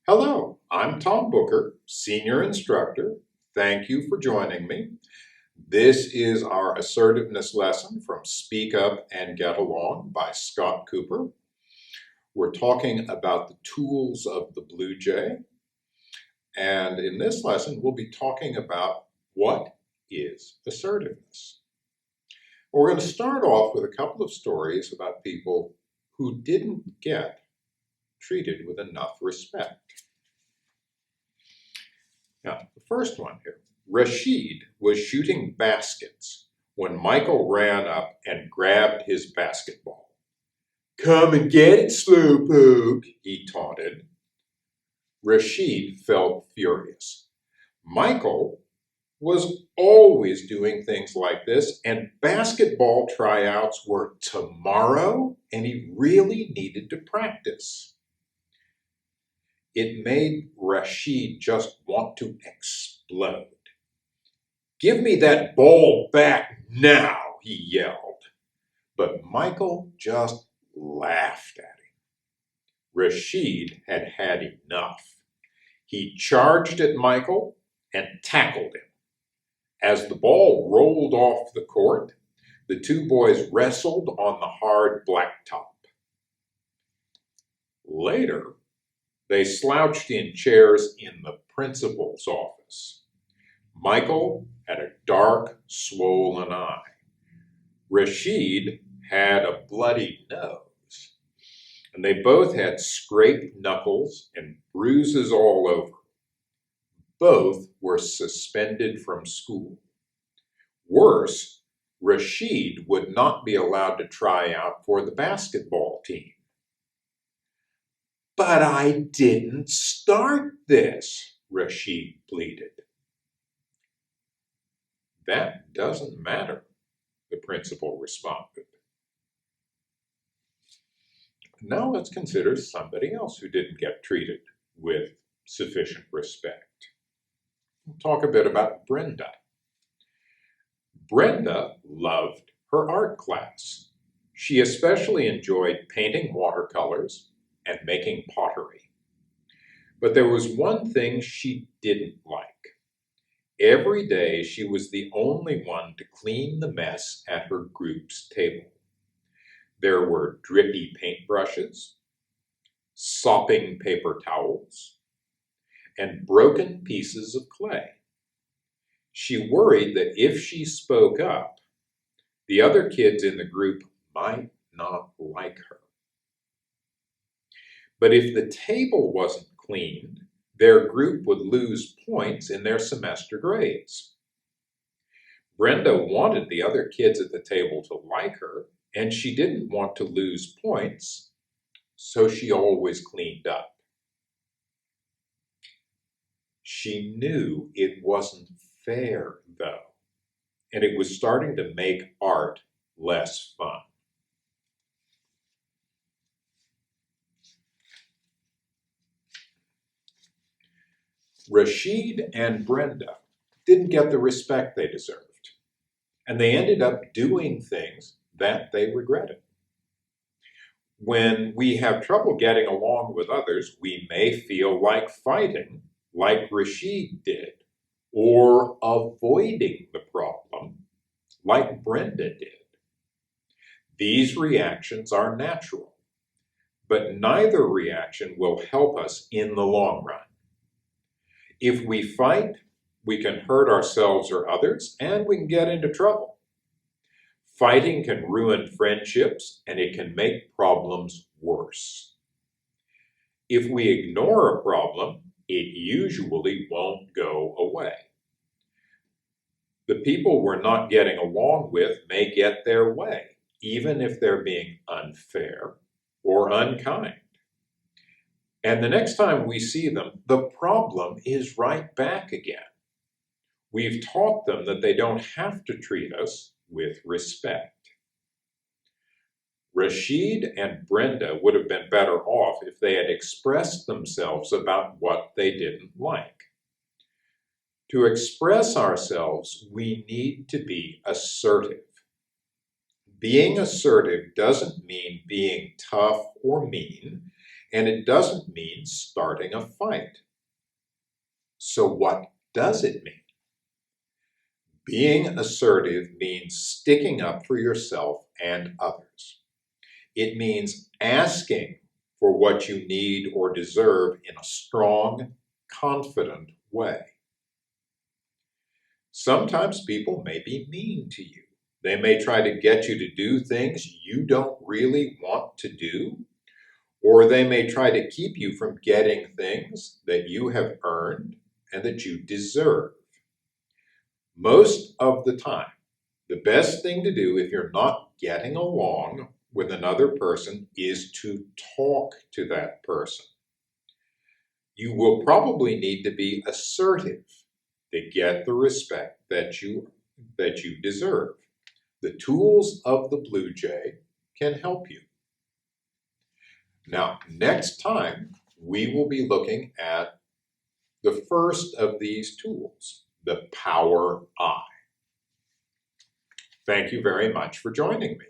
Hello, I'm Tom Booker, Senior Instructor. Thank you for joining me. This is our assertiveness lesson from Speak Up and Get Along by Scott Cooper. We're talking about the tools of the Blue Jay. And in this lesson, we'll be talking about what is assertiveness. We're going to start off with a couple of stories about people who didn't get treated with enough respect. Now, the first one here. Rashid was shooting baskets when Michael ran up and grabbed his basketball. "Come and get it, slowpoke," he taunted. Rashid felt furious. Michael was always doing things like this, and basketball tryouts were tomorrow, and he really needed to practice. It made Rashid just want to explode. "Give me that ball back now," he yelled. But Michael just laughed at him. Rashid had had enough. He charged at Michael and tackled him. As the ball rolled off the court, the two boys wrestled on the hard blacktop. Later, they slouched in chairs in the principal's office. Michael had a dark, swollen eye. Rashid had a bloody nose. And they both had scraped knuckles and bruises all over. Both were suspended from school. Worse, Rashid would not be allowed to try out for the basketball team. "But I didn't start this," Rashid pleaded. "That doesn't matter," the principal responded. Now let's consider somebody else who didn't get treated with sufficient respect. We'll talk a bit about Brenda. Brenda loved her art class. She especially enjoyed painting watercolors and making pottery. But there was one thing she didn't like. Every day she was the only one to clean the mess at her group's table. There were drippy paintbrushes, sopping paper towels, and broken pieces of clay. She worried that if she spoke up, the other kids in the group might not like her. But if the table wasn't cleaned, their group would lose points in their semester grades. Brenda wanted the other kids at the table to like her, and she didn't want to lose points, so she always cleaned up. She knew it wasn't fair, though, and it was starting to make art less fun. Rashid and Brenda didn't get the respect they deserved, and they ended up doing things that they regretted. When we have trouble getting along with others, we may feel like fighting, like Rashid did, or avoiding the problem, like Brenda did. These reactions are natural, but neither reaction will help us in the long run. If we fight, we can hurt ourselves or others, and we can get into trouble. Fighting can ruin friendships, and it can make problems worse. If we ignore a problem, it usually won't go away. The people we're not getting along with may get their way, even if they're being unfair or unkind. And the next time we see them, the problem is right back again. We've taught them that they don't have to treat us with respect. Rashid and Brenda would have been better off if they had expressed themselves about what they didn't like. To express ourselves, we need to be assertive. Being assertive doesn't mean being tough or mean. and it doesn't mean starting a fight. So what does it mean? Being assertive means sticking up for yourself and others. It means asking for what you need or deserve in a strong, confident way. Sometimes people may be mean to you. They may try to get you to do things you don't really want to do, or they may try to keep you from getting things that you have earned and that you deserve. Most of the time, the best thing to do if you're not getting along with another person is to talk to that person. You will probably need to be assertive to get the respect that you deserve. The tools of the Blue Jay can help you. Now, next time, we will be looking at the first of these tools, the Power I. Thank you very much for joining me.